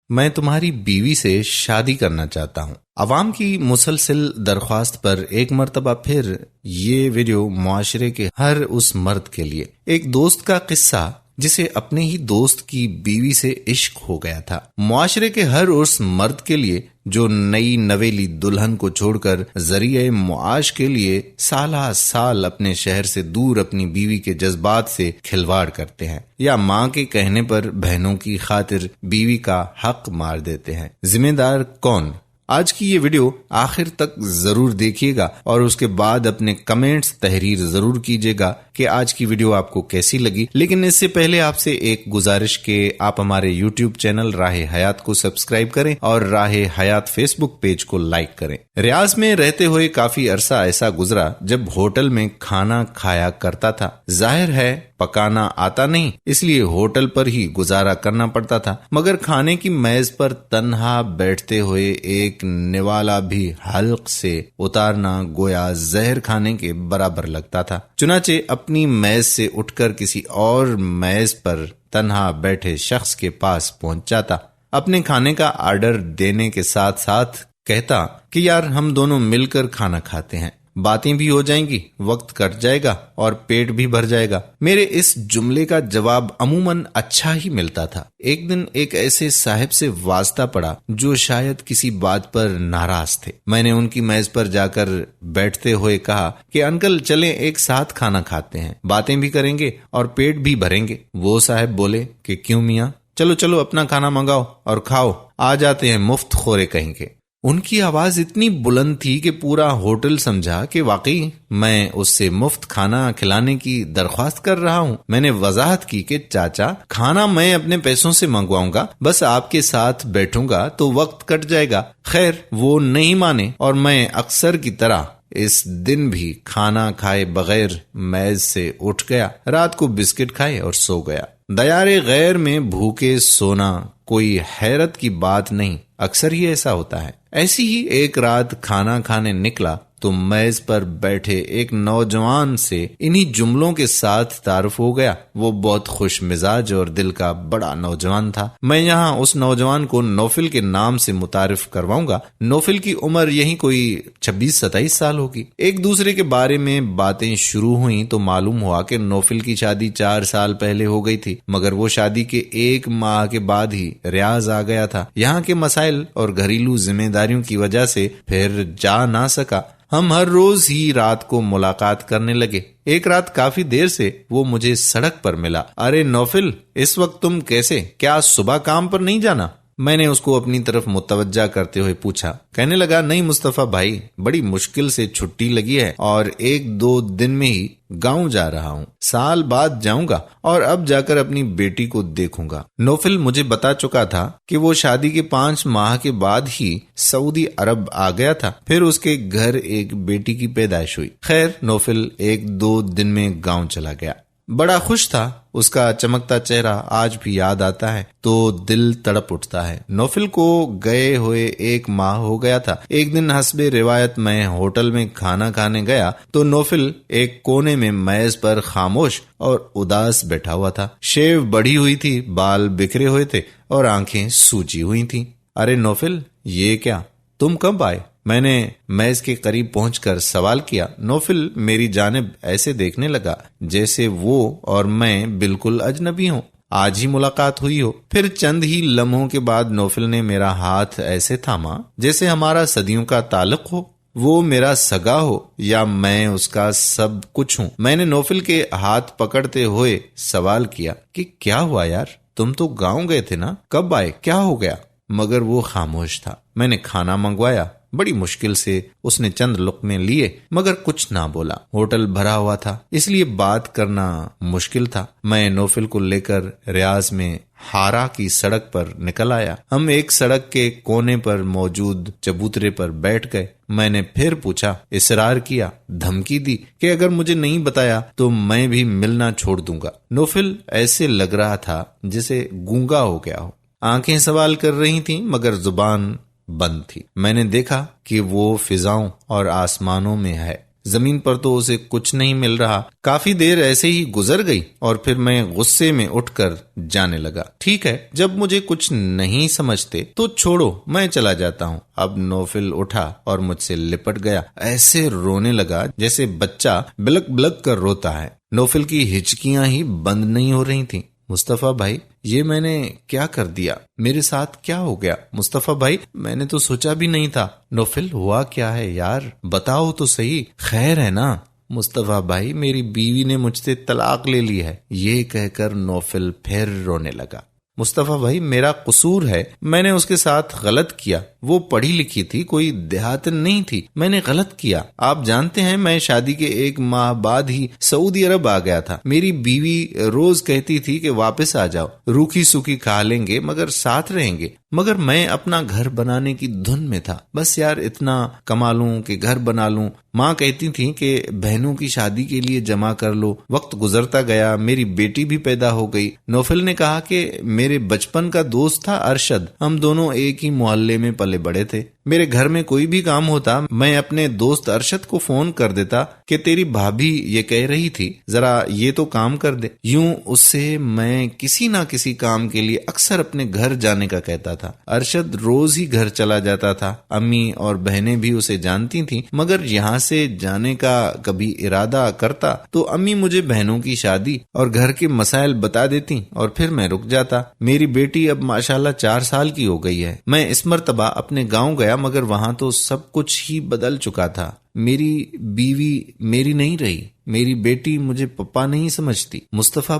मैं तुम्हारी बीवी से शादी करना चाहता हूँ। अवाम की मुसलसल दरख्वास्त पर एक मर्तबा फिर ये वीडियो मुआशरे के हर उस मर्द के लिए एक दोस्त का किस्सा जिसे अपने ही दोस्त की बीवी से इश्क हो गया था। मुआशरे के हर उस मर्द के लिए जो नई नवेली दुल्हन को छोड़कर जरिए मुआश के लिए साला साल अपने शहर से दूर अपनी बीवी के जज्बात से खिलवाड़ करते हैं या माँ के कहने पर बहनों की खातिर बीवी का हक मार देते हैं। जिम्मेदार कौन? आज की ये वीडियो आखिर तक जरूर देखिएगा और उसके बाद अपने कमेंट्स तहरीर जरूर कीजिएगा कि आज की वीडियो आपको कैसी लगी। लेकिन इससे पहले आपसे एक गुजारिश कि आप हमारे YouTube चैनल राहे हयात को सब्सक्राइब करें और राहे हयात फेसबुक पेज को लाइक करें। रियाज में रहते हुए काफी अरसा ऐसा गुजरा जब होटल में खाना खाया करता था। जाहिर है पकाना आता नहीं, इसलिए होटल पर ही गुजारा करना पड़ता था, मगर खाने की मेज पर तन्हा बैठते हुए एक निवाला भी हल्क से उतारना गोया जहर खाने के बराबर लगता था। चुनाचे अपनी मेज से उठकर किसी और मेज पर तन्हा बैठे शख्स के पास पहुंच जाता। अपने खाने का ऑर्डर देने के साथ साथ कहता कि यार हम दोनों मिलकर खाना खाते हैं, बातें भी हो जाएंगी, वक्त कट जाएगा और पेट भी भर जाएगा। मेरे इस जुमले का जवाब अमूमन अच्छा ही मिलता था। एक दिन एक ऐसे साहिब से वास्ता पड़ा जो शायद किसी बात पर नाराज थे। मैंने उनकी मेज पर जाकर बैठते हुए कहा कि अंकल चलें एक साथ खाना खाते हैं, बातें भी करेंगे और पेट भी भरेंगे। वो साहिब बोले कि क्यों मियाँ, चलो चलो अपना खाना मंगाओ और खाओ, आ जाते हैं मुफ्त खोरे कहेंगे। उनकी आवाज इतनी बुलंद थी कि पूरा होटल समझा कि वाकई मैं उससे मुफ्त खाना खिलाने की दरख्वास्त कर रहा हूँ। मैंने वजाहत की कि चाचा खाना मैं अपने पैसों से मंगवाऊंगा, बस आपके साथ बैठूंगा तो वक्त कट जाएगा। खैर वो नहीं माने और मैं अक्सर की तरह इस दिन भी खाना खाए बगैर मेज से उठ गया। रात को बिस्किट खाए और सो गया। दयारे गैर में भूखे सोना कोई हैरत की बात नहीं, अक्सर ही ऐसा होता है। ऐसी ही एक रात खाना खाने निकला तो मेज पर बैठे एक नौजवान से इन्हीं जुमलों के साथ तारुफ हो गया। वो बहुत खुश मिजाज और दिल का बड़ा नौजवान था। मैं यहाँ उस नौजवान को नौफिल के नाम से मुतारिफ करवाऊंगा। नौफिल की उम्र यही कोई 26-27 साल होगी। एक दूसरे के बारे में बातें शुरू हुई तो मालूम हुआ कि नौफिल की शादी 4 साल पहले हो गई थी, मगर वो शादी के 1 माह के बाद ही रियाज आ गया था। यहाँ के मसाइल और घरेलू जिम्मेदारियों की वजह से फिर जा ना सका। हम हर रोज ही रात को मुलाकात करने लगे। एक रात काफी देर से वो मुझे सड़क पर मिला। अरे नौफिल, इस वक्त तुम कैसे? क्या सुबह काम पर नहीं जाना? मैंने उसको अपनी तरफ मुतवज्जा करते हुए पूछा। कहने लगा, नहीं मुस्तफा भाई, बड़ी मुश्किल से छुट्टी लगी है और 1-2 दिन में ही गांव जा रहा हूँ। साल बाद जाऊंगा और अब जाकर अपनी बेटी को देखूंगा। नौफिल मुझे बता चुका था कि वो शादी के 5 माह के बाद ही सऊदी अरब आ गया था। फिर उसके घर एक बेटी की पैदाइश हुई। खैर नौफिल 1-2 दिन में गांव चला गया। बड़ा खुश था। उसका चमकता चेहरा आज भी याद आता है तो दिल तड़प उठता है। नौफिल को गए हुए 1 माह हो गया था। एक दिन हस्बे रिवायत मैं होटल में खाना खाने गया तो नौफिल एक कोने में मेज पर खामोश और उदास बैठा हुआ था। शेव बढ़ी हुई थी, बाल बिखरे हुए थे और आंखें सूजी हुई थी। अरे नौफिल, ये क्या, तुम कब आए? मैंने मेज के करीब पहुंचकर सवाल किया। नौफिल मेरी जानिब ऐसे देखने लगा जैसे वो और मैं बिल्कुल अजनबी हूँ, आज ही मुलाकात हुई हो। फिर चंद ही लम्हों के बाद नौफिल ने मेरा हाथ ऐसे थामा जैसे हमारा सदियों का ताल्लुक हो, वो मेरा सगा हो या मैं उसका सब कुछ हूँ। मैंने नौफिल के हाथ पकड़ते हुए सवाल किया कि क्या हुआ यार, तुम तो गाँव गए थे ना, कब आए, क्या हो गया? मगर वो खामोश था। मैंने खाना मंगवाया। बड़ी मुश्किल से उसने चंद लुक़मे लिए मगर कुछ ना बोला। होटल भरा हुआ था इसलिए बात करना मुश्किल था। मैं नौफिल को लेकर रियाज में हारा की सड़क पर निकल आया। हम एक सड़क के कोने पर मौजूद चबूतरे पर बैठ गए। मैंने फिर पूछा, इसरार किया, धमकी दी कि अगर मुझे नहीं बताया तो मैं भी मिलना छोड़ दूंगा। नौफिल ऐसे लग रहा था जैसे गूंगा हो गया हो। आंखें सवाल कर रही थीं मगर जुबान बंद थी। मैंने देखा कि वो फिजाओं और आसमानों में है। जमीन पर तो उसे कुछ नहीं मिल रहा। काफी देर ऐसे ही गुजर गई और फिर मैं गुस्से में उठकर जाने लगा। ठीक है, जब मुझे कुछ नहीं समझते तो छोड़ो, मैं चला जाता हूँ। अब नौफिल उठा और मुझसे लिपट गया। ऐसे रोने लगा जैसे बच्चा बिलक बिलक कर रोता है। नौफिल की हिचकियां ही बंद नहीं हो रही थीं। मुस्तफा भाई, ये मैंने क्या कर दिया? मेरे साथ क्या हो गया? मुस्तफा भाई, मैंने तो सोचा भी नहीं था। नौफिल, हुआ क्या है यार, बताओ तो सही, खैर है ना? मुस्तफा भाई, मेरी बीवी ने मुझसे तलाक ले ली है। ये कहकर नौफिल फिर रोने लगा। मुस्तफा भाई, मेरा कसूर है, मैंने उसके साथ गलत किया। वो पढ़ी लिखी थी, कोई देहातन नहीं थी, मैंने गलत किया। आप जानते हैं, मैं शादी के 1 माह बाद ही सऊदी अरब आ गया था। मेरी बीवी रोज कहती थी कि वापस आ जाओ, रूखी सूखी खा लेंगे मगर साथ रहेंगे। मगर मैं अपना घर बनाने की धुन में था। बस यार, इतना कमा लूं कि घर बना लूं। माँ कहती थी कि बहनों की शादी के लिए जमा कर लो। वक्त गुजरता गया, मेरी बेटी भी पैदा हो गई। नौफिल ने कहा कि मेरे बचपन का दोस्त था अरशद, हम दोनों एक ही मोहल्ले में पले बड़े थे। मेरे घर में कोई भी काम होता, मैं अपने दोस्त अरशद को फोन कर देता कि तेरी भाभी ये कह रही थी, जरा ये तो काम कर दे। यूं उससे मैं किसी ना किसी काम के लिए अक्सर अपने घर जाने का कहता था। अरशद रोज ही घर चला जाता था। अम्मी और बहनें भी उसे जानती थीं, मगर यहाँ से जाने का कभी इरादा करता तो अम्मी मुझे बहनों की शादी और घर के मसाइल बता देती और फिर मैं रुक जाता। मेरी बेटी अब माशाल्लाह 4 साल की हो गई है। मैं इस मर्तबा अपने गाँव गया, मगर वहां तो सब कुछ ही बदल चुका था। मेरी बीवी मेरी नहीं रही, मेरी बेटी मुझे पप्पा नहीं समझती। मुस्तफा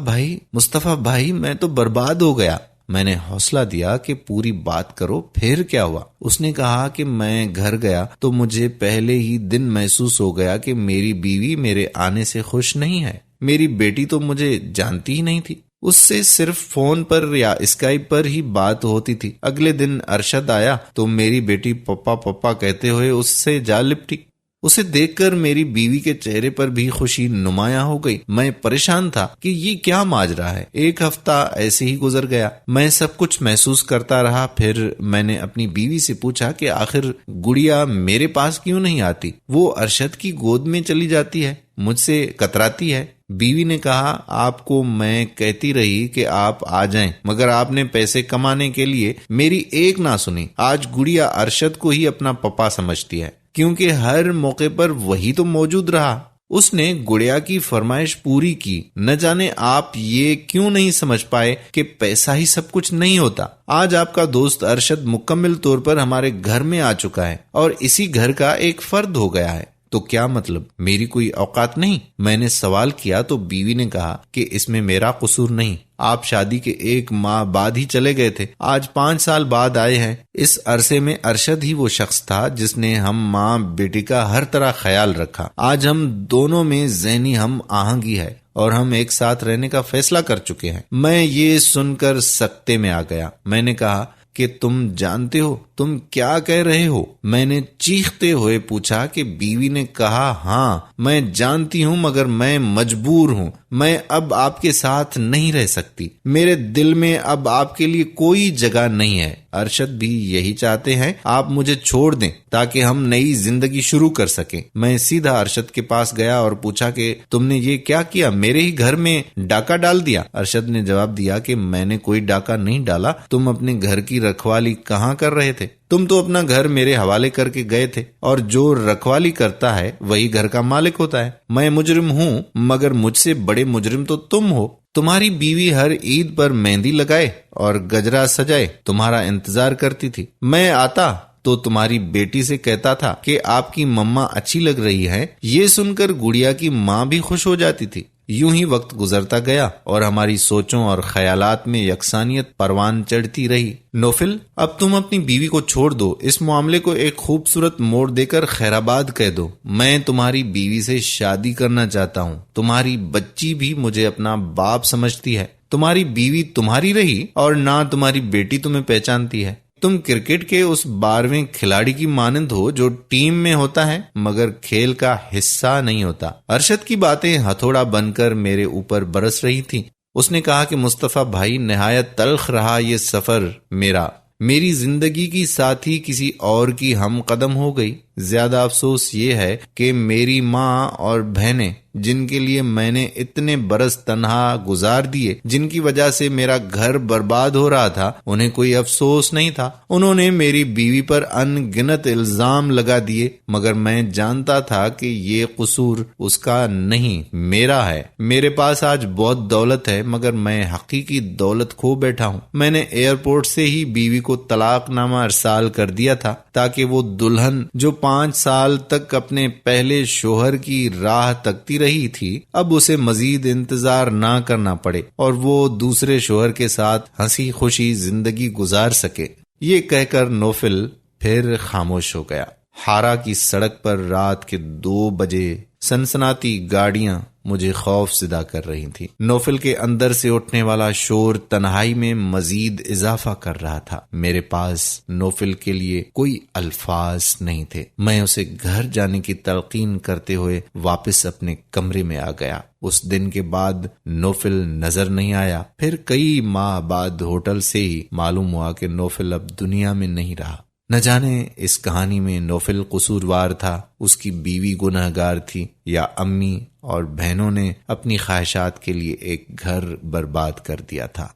भाई, मैं तो बर्बाद हो गया। मैंने हौसला दिया कि पूरी बात करो, फिर क्या हुआ? उसने कहा कि मैं घर गया तो मुझे पहले ही दिन महसूस हो गया कि मेरी बीवी मेरे आने से खुश नहीं है। मेरी बेटी तो मुझे जानती ही नहीं थी, उससे सिर्फ फोन पर या स्काइप पर ही बात होती थी। अगले दिन अरशद आया तो मेरी बेटी पप्पा पप्पा कहते हुए उससे जा लिपटी। उसे देखकर मेरी बीवी के चेहरे पर भी खुशी नुमाया हो गई। मैं परेशान था कि ये क्या माजरा है। 1 हफ्ता ऐसे ही गुजर गया, मैं सब कुछ महसूस करता रहा। फिर मैंने अपनी बीवी से पूछा कि आखिर गुड़िया मेरे पास क्यों नहीं आती? वो अरशद की गोद में चली जाती है, मुझसे कतराती है। बीवी ने कहा, आपको मैं कहती रही कि आप आ जाएं, मगर आपने पैसे कमाने के लिए मेरी एक ना सुनी। आज गुड़िया अरशद को ही अपना पप्पा समझती है, क्योंकि हर मौके पर वही तो मौजूद रहा। उसने गुड़िया की फरमाइश पूरी की। न जाने आप ये क्यों नहीं समझ पाए कि पैसा ही सब कुछ नहीं होता। आज आपका दोस्त अरशद मुकम्मल तौर पर हमारे घर में आ चुका है और इसी घर का एक फर्द हो गया है। तो क्या मतलब, मेरी कोई औकात नहीं? मैंने सवाल किया तो बीवी ने कहा कि इसमें मेरा कसूर नहीं। आप शादी के 1 माह बाद ही चले गए थे, आज 5 साल बाद आए हैं। इस अरसे में अरशद ही वो शख्स था जिसने हम माँ बेटी का हर तरह ख्याल रखा। आज हम दोनों में ज़हनी हम आहंगी है और हम एक साथ रहने का फैसला कर चुके हैं। मैं ये सुनकर सकते में आ गया। मैंने कहा कि तुम जानते हो तुम क्या कह रहे हो? मैंने चीखते हुए पूछा कि बीवी ने कहा, हाँ मैं जानती हूँ, मगर मैं मजबूर हूँ। मैं अब आपके साथ नहीं रह सकती। मेरे दिल में अब आपके लिए कोई जगह नहीं है। अरशद भी यही चाहते हैं, आप मुझे छोड़ दें ताकि हम नई जिंदगी शुरू कर सकें। मैं सीधा अरशद के पास गया और पूछा कि तुमने ये क्या किया? मेरे ही घर में डाका डाल दिया। अरशद ने जवाब दिया कि मैंने कोई डाका नहीं डाला। तुम अपने घर की रखवाली कहाँ कर रहे थे? तुम तो अपना घर मेरे हवाले करके गए थे, और जो रखवाली करता है वही घर का मालिक होता है। मैं मुजरिम हूँ, मगर मुझसे बड़े मुजरिम तो तुम हो। तुम्हारी बीवी हर ईद पर मेहंदी लगाए और गजरा सजाए तुम्हारा इंतजार करती थी। मैं आता तो तुम्हारी बेटी से कहता था कि आपकी मम्मा अच्छी लग रही है। ये सुनकर गुड़िया की माँ भी खुश हो जाती थी। यूं ही वक्त गुजरता गया और हमारी सोचों और ख्यालात में यकसानियत परवान चढ़ती रही। नौफिल, अब तुम अपनी बीवी को छोड़ दो। इस मामले को एक खूबसूरत मोड़ देकर खैराबाद कह दो। मैं तुम्हारी बीवी से शादी करना चाहता हूँ। तुम्हारी बच्ची भी मुझे अपना बाप समझती है। तुम्हारी बीवी तुम्हारी रही और ना तुम्हारी बेटी तुम्हें पहचानती है। तुम क्रिकेट के उस 12वें खिलाड़ी की मानंद हो जो टीम में होता है मगर खेल का हिस्सा नहीं होता। अरशद की बातें हथौड़ा बनकर मेरे ऊपर बरस रही थीं। उसने कहा कि मुस्तफा भाई, निहायत तल्ख रहा ये सफर मेरा। मेरी जिंदगी की साथी किसी और की हम कदम हो गई। ज्यादा अफसोस ये है कि मेरी माँ और बहनें, जिनके लिए मैंने इतने बरस तन्हा गुजार दिए, जिनकी वजह से मेरा घर बर्बाद हो रहा था, उन्हें कोई अफसोस नहीं था। उन्होंने मेरी बीवी पर अनगिनत इल्जाम लगा दिए, मगर मैं जानता था कि ये कसूर उसका नहीं, मेरा है। मेरे पास आज बहुत दौलत है, मगर मैं हकीकी दौलत खो बैठा हूँ। मैंने एयरपोर्ट से ही बीवी को तलाकनामा अरसाल कर दिया था, ताकि वो दुल्हन जो 5 साल तक अपने पहले शोहर की राह तकती रही थी, अब उसे मजीद इंतजार ना करना पड़े और वो दूसरे शोहर के साथ हंसी खुशी जिंदगी गुजार सके। ये कहकर नौफिल फिर खामोश हो गया। हारा की सड़क पर रात के 2 बजे सनसनाती गाड़ियां मुझे खौफज़दा कर रही थी। नौफिल के अंदर से उठने वाला शोर तन्हाई में मजीद इजाफा कर रहा था। मेरे पास नौफिल के लिए कोई अल्फाज नहीं थे। मैं उसे घर जाने की तलकीन करते हुए वापस अपने कमरे में आ गया। उस दिन के बाद नौफिल नजर नहीं आया। फिर कई माह बाद होटल से ही मालूम हुआ कि नौफिल अब दुनिया में नहीं रहा। न जाने इस कहानी में नौफिल कसूरवार था, उसकी बीवी गुनहगार थी, या अम्मी और बहनों ने अपनी ख्वाहिशात के लिए एक घर बर्बाद कर दिया था।